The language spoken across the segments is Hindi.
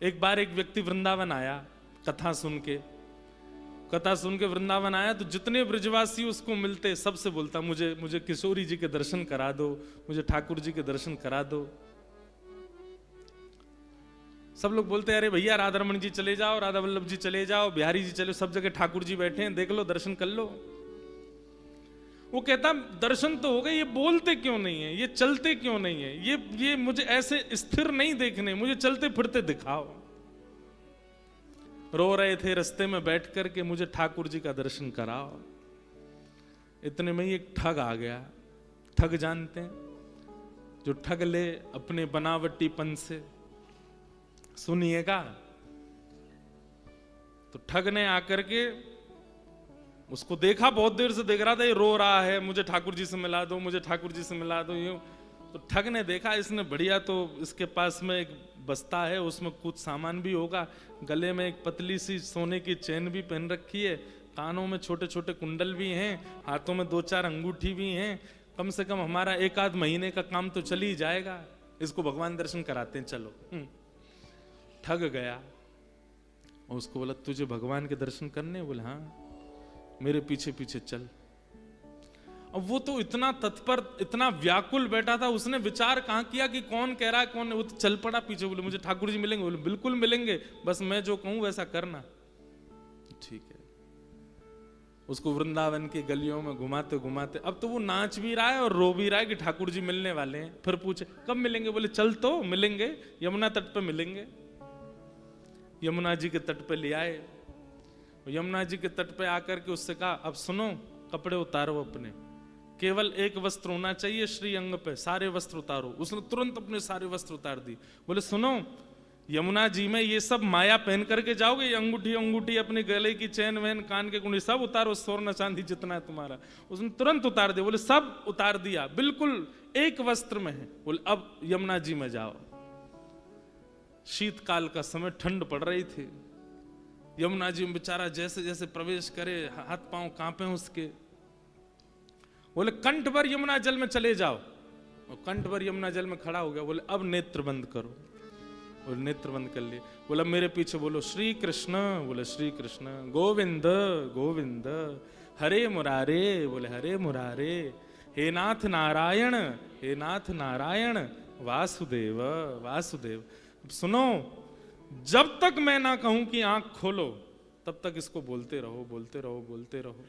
एक बार एक व्यक्ति वृंदावन आया कथा सुन के वृंदावन आया, तो जितने ब्रजवासी उसको मिलते सबसे बोलता मुझे किशोरी जी के दर्शन करा दो, मुझे ठाकुर जी के दर्शन करा दो। सब लोग बोलते अरे भैया राधा रमन जी चले जाओ, राधा वल्लभ जी चले जाओ, बिहारी जी चले, सब जगह ठाकुर जी बैठे हैं, देख लो, दर्शन कर लो। वो कहता दर्शन तो हो गए, ये बोलते क्यों नहीं है, ये चलते क्यों नहीं है, ये मुझे ऐसे स्थिर नहीं देखने, मुझे चलते फिरते दिखाओ। रो रहे थे रास्ते में बैठ कर के मुझे ठाकुर जी का दर्शन कराओ। इतने में ही एक ठग आ गया। ठग जानते हैं, जो ठग ले अपने बनावटीपन से, सुनिएगा। तो ठग ने आकर के उसको देखा, बहुत देर से देख रहा था, ये रो रहा है, मुझे ठाकुर जी से मिला दो, मुझे ठाकुर जी से मिला दो, यूं। तो ठग ने देखा इसने बढ़िया, तो इसके पास में एक बस्ता है, उसमें कुछ सामान भी होगा, गले में एक पतली सी सोने की चेन भी पहन रखी है, कानों में छोटे छोटे कुंडल भी हैं, हाथों में 2-4 अंगूठी भी हैं, कम से कम हमारा 1-आध महीने का काम तो चल ही जाएगा, इसको भगवान दर्शन कराते हैं, चलो। ठग गया और उसको बोला तुझे भगवान के दर्शन करने? बोले हाँ, मेरे पीछे पीछे चल। अब वो तो इतना तत्पर, इतना व्याकुल बैठा था, उसने विचार कहाँ किया कि कौन कह रहा है कौन, वो तो चल पड़ा पीछे। बोले मुझे ठाकुर जी मिलेंगे? बोले बिल्कुल मिलेंगे, बस मैं जो कहूं वैसा करना। ठीक है। उसको वृंदावन की गलियों में घुमाते घुमाते, अब तो वो नाच भी रहा है और रो भी रहा है कि ठाकुर जी मिलने वाले हैं। फिर पूछे कब मिलेंगे? बोले चल तो मिलेंगे, यमुना तट पे मिलेंगे। यमुना जी के तट पे ले आए। यमुना जी के तट पे आकर के उससे कहा अब सुनो, कपड़े उतारो अपने, केवल एक वस्त्र होना चाहिए श्री अंग पे, सारे वस्त्र उतारो। उसने तुरंत अपने सारे वस्त्र उतार दी। बोले सुनो, यमुना जी में ये सब माया पहन करके जाओगे, अंगूठी अंगूठी अपने गले की चैन वैन कान के कुंडली सब उतारो, स्वर्ण चांदी जितना है तुम्हारा। उसने तुरंत उतार दिया। बोले सब उतार दिया, बिल्कुल एक वस्त्र में है। बोले अब यमुना जी में जाओ। शीतकाल का समय, ठंड पड़ रही थी। यमुना जी में बेचारा जैसे जैसे प्रवेश करे हाथ पांव कांपे उसके। बोले कंठ भर यमुना जल में चले जाओ। और कंठ भर यमुना जल में खड़ा हो गया। बोले अब नेत्र बंद करो। बोले नेत्र बंद कर लिए। बोला मेरे पीछे बोलो श्री कृष्ण। बोले श्री कृष्ण। गोविंद गोविंद, हरे मुरारे। बोले हरे मुरारे। हे नाथ नारायण, हे नाथ नारायण, वासुदेव वासुदेव। अब सुनो, जब तक मैं ना कहूं कि आंख खोलो तब तक इसको बोलते रहो बोलते रहो बोलते रहो।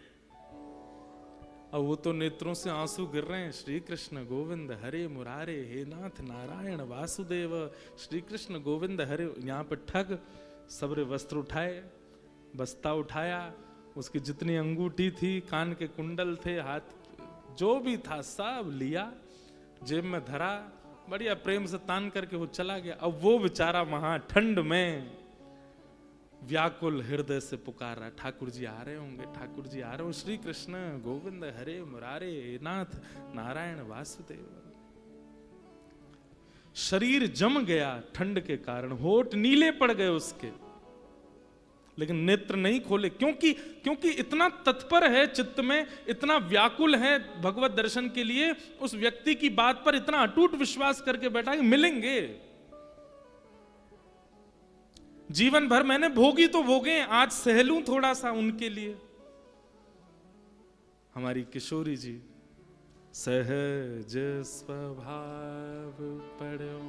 अब वो तो नेत्रों से आंसू गिर रहे हैं। श्री कृष्ण गोविंद हरे मुरारे, हे नाथ नारायण वासुदेव, श्री कृष्ण गोविंद हरे। यहाँ पे ठग सबरे वस्त्र उठाए, बस्ता उठाया, उसकी जितनी अंगूठी थी, कान के कुंडल थे, हाथ जो भी था सब लिया, जेब में धरा, बढ़िया प्रेम से तान करके वो चला गया। अब वो बेचारा वहां ठंड में व्याकुल हृदय से पुकार रहा, ठाकुर जी आ रहे होंगे, ठाकुर जी आ रहे हो, श्री कृष्ण गोविंद हरे मुरारे, नाथ नारायण वासुदेव। शरीर जम गया ठंड के कारण, होठ नीले पड़ गए उसके, लेकिन नेत्र नहीं खोले। क्योंकि इतना तत्पर है चित्त में, इतना व्याकुल है भगवत दर्शन के लिए, उस व्यक्ति की बात पर इतना अटूट विश्वास करके बैठा कि मिलेंगे। जीवन भर मैंने भोगी तो भोगे, आज सहलूं थोड़ा सा उनके लिए। हमारी किशोरी जी सहज स्वभाव पढ़ो,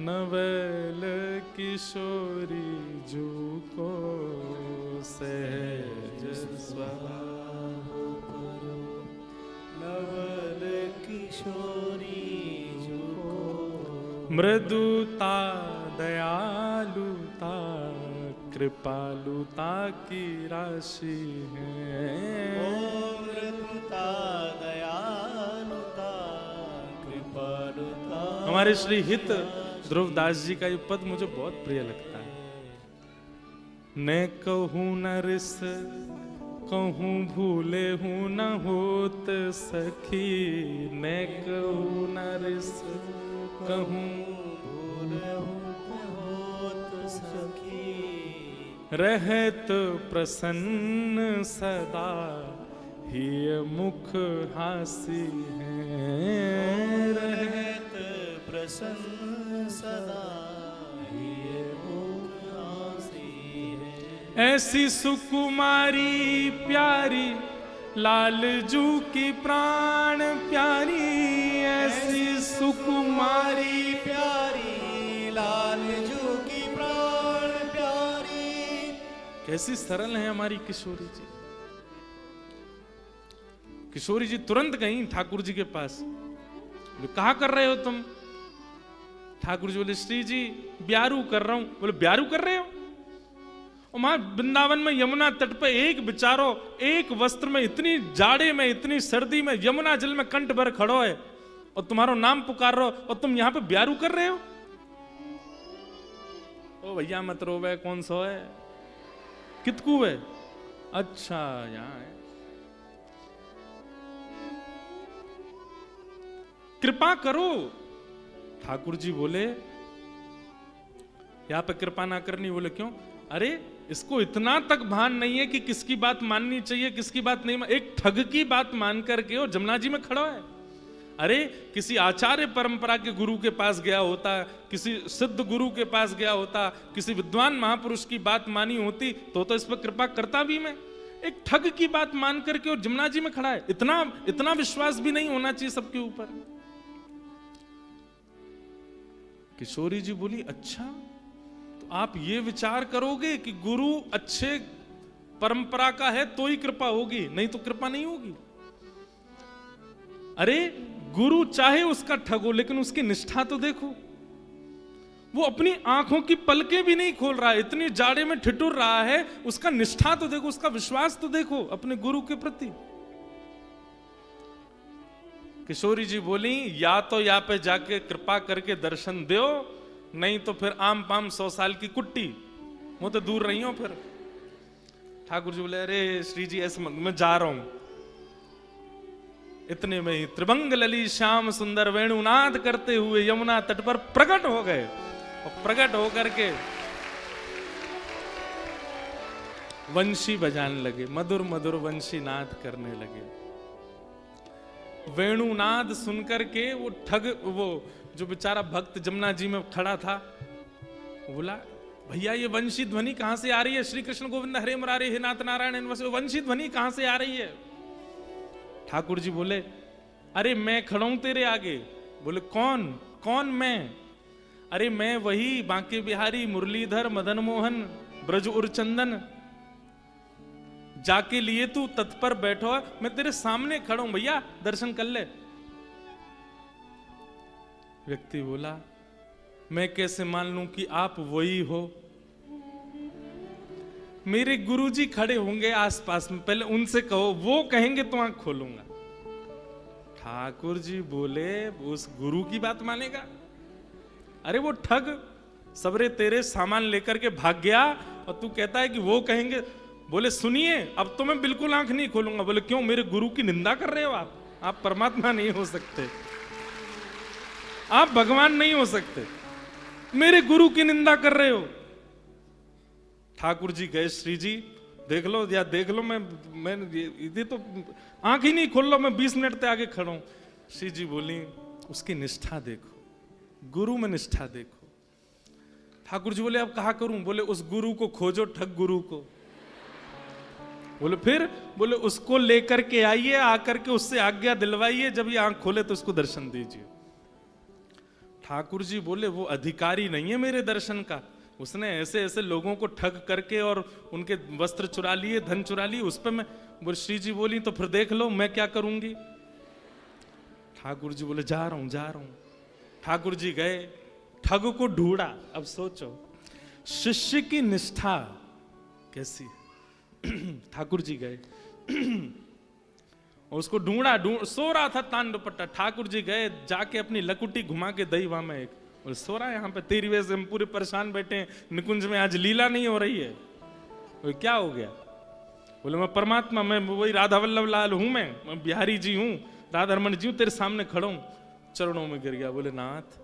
नवल किशोरी जू को सहज स्वभाव पढ़ो, नवल किशोरी जू को मृदुता दयालुता कृपालुता की राशि है। मृदुता दयालुता कृपालुता। हमारे श्री हित ध्रुवदास जी का ये पद मुझे बहुत प्रिय लगता है। न कहूँ न रिस कहूँ भूले हूँ न होत सखी, न कहूँ न रिस कहूँ भूले हूँ रहत प्रसन्न सदा, ही मुख हासी है। रहत प्रसन्न सदा, ही ऐसी सुकुमारी प्यारी लालजू की प्राण प्यारी, ऐसी सुकुमारी प्यारी लालजू की प्राण प्यारी। कैसी सरल है हमारी किशोरी जी। किशोरी जी तुरंत गई ठाकुर जी के पास, कहा कर रहे हो तुम? ठाकुर जी बोले श्री जी ब्यारू कर रहा हूं। बोले ब्यारू कर रहे हो? और वहां वृंदावन में यमुना तट पे एक बेचारो एक वस्त्र में इतनी जाड़े में इतनी सर्दी में यमुना जल में कंठ भर खड़ो है और तुम्हारो नाम पुकार रहे हो और तुम यहां पे ब्यारू कर रहे हो? ओ भैया मत रोवे, कौन सो है, कितकू है? अच्छा यहां है। कृपा करो। ठाकुर जी बोले यहां पे कृपा ना करनी। बोले क्यों? अरे इसको इतना तक भान नहीं है कि किसकी बात माननी चाहिए किसकी बात नहीं। एक ठग की बात मान करके और जमुना जी में खड़ा है। अरे किसी आचार्य परंपरा के गुरु के पास गया होता, किसी सिद्ध गुरु के पास गया होता, किसी विद्वान महापुरुष की बात मानी होती तो इस पर कृपा करता भी मैं। एक ठग की बात मान करके और जमुना जी में खड़ा है। इतना विश्वास भी नहीं होना चाहिए सबके ऊपर। किशोरी जी बोली अच्छा तो आप ये विचार करोगे कि गुरु अच्छे परंपरा का है तो ही कृपा होगी, नहीं तो कृपा नहीं होगी। अरे गुरु चाहे उसका ठग हो लेकिन उसकी निष्ठा तो देखो। वो अपनी आंखों की पलकें भी नहीं खोल रहा है, इतनी जाड़े में ठिठुर रहा है, उसका निष्ठा तो देखो, उसका विश्वास तो देखो अपने गुरु के प्रति। किशोरी जी बोली या तो यहाँ पे जाके कृपा करके दर्शन दो, नहीं तो फिर आम पाम 100 साल की कुट्टी, वो तो दूर रही हो फिर। ठाकुर जी बोले अरे श्री जी ऐसे मैं जा रहा हूं। इतने में ही त्रिभंग लली श्याम सुंदर वेणुनाद करते हुए यमुना तट पर प्रकट हो गए और प्रकट होकर के वंशी बजाने लगे, मधुर मधुर वंशी नाद करने लगे। वेणुनाद सुनकर के वो ठग, वो जो बेचारा भक्त जमुना जी में खड़ा था, बोला भैया ये वंशी ध्वनि कहां से आ रही है? श्री कृष्ण गोविंद हरे मुरारे हे नाथ नारायण वंशी ध्वनि कहां से आ रही है? ठाकुर जी बोले अरे मैं खड़ा हूं तेरे आगे। बोले कौन कौन? मैं? अरे मैं वही बांके बिहारी मुरलीधर मदन मोहन ब्रज उरचंदन, जाके लिए तू तत्पर बैठो, मैं तेरे सामने खड़ा हूं भैया दर्शन कर ले। व्यक्ति बोला मैं कैसे मान लूं कि आप वही हो? मेरे गुरुजी खड़े होंगे आसपास में, पहले उनसे कहो, वो कहेंगे तो आंख खोलूंगा। ठाकुर जी बोले उस गुरु की बात मानेगा? अरे वो ठग सबरे तेरे सामान लेकर के भाग गया और तू कहता है कि वो कहेंगे। बोले सुनिए अब तो मैं बिल्कुल आंख नहीं खोलूंगा। बोले क्यों? मेरे गुरु की निंदा कर रहे हो आप परमात्मा नहीं हो सकते, आप भगवान नहीं हो सकते, मेरे गुरु की निंदा कर रहे हो। ठाकुर जी गए, श्री जी देख लो या देख लो, मैं ये तो आंख ही नहीं खोल लो, मैं 20 मिनट तक आगे खड़ा हूं। श्री जी बोली उसकी निष्ठा देखो, गुरु में निष्ठा देखो। ठाकुर जी बोले अब कहा करूं? बोले उस गुरु को खोजो, ठग गुरु को। बोले फिर? बोले उसको लेकर के आइए, आकर के उससे आज्ञा दिलवाइए, जब ये आंख खोले तो उसको दर्शन दीजिए। ठाकुर जी बोले वो अधिकारी नहीं है मेरे दर्शन का, उसने ऐसे ऐसे लोगों को ठग करके और उनके वस्त्र चुरा लिए, धन चुरा लिए, उस पर मैं। बोले श्री जी बोली तो फिर देख लो मैं क्या करूंगी। ठाकुर जी बोले जा रहा हूं जा रहा हूं। ठाकुर जी गए, ठग को ढूंढा। अब सोचो शिष्य की निष्ठा कैसी है। ठाकुर जी गए और उसको ढूंढा, सो रहा था तान दुपट्टा। ठाकुर जी गए, जाके अपनी लकुटी घुमा के दई वहां में एक, और सो रहा है यहाँ पे, तेरी वजह से हम पूरे परेशान बैठे हैं, निकुंज में आज लीला नहीं हो रही है। बोले क्या हो गया? बोले मैं परमात्मा, मैं वही राधा वल्लभ लाल हूं, मैं बिहारी जी हूं, राधा रमन जी हूं, तेरे सामने खड़ा हूं। चरणों में गिर गया। बोले नाथ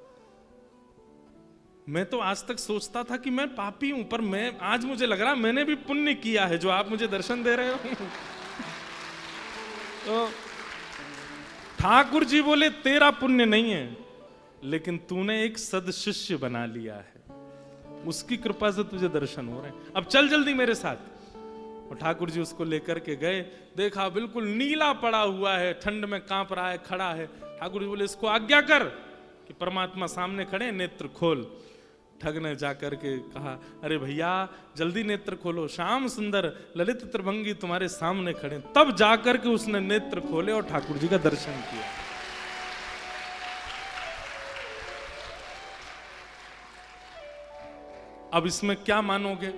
मैं तो आज तक सोचता था कि मैं पापी हूं, पर मैं आज मुझे लग रहा मैंने भी पुण्य किया है जो आप मुझे दर्शन दे रहे हो। तो ठाकुर जी बोले तेरा पुण्य नहीं है, लेकिन तूने एक सदशिष्य बना लिया है। उसकी कृपा से तुझे दर्शन हो रहे हैं, अब चल जल्दी मेरे साथ। और ठाकुर जी उसको लेकर के गए, देखा बिल्कुल नीला पड़ा हुआ है, ठंड में कांप रहा है, खड़ा है। ठाकुर जी बोले इसको आज्ञा कर कि परमात्मा सामने खड़े, नेत्र खोल। ठग ने जाकर के कहा, अरे भैया जल्दी नेत्र खोलो, श्याम सुंदर ललित त्रिभंगी तुम्हारे सामने खड़े। तब जाकर के उसने नेत्र खोले और ठाकुर जी का दर्शन किया। अब इसमें क्या मानोगे?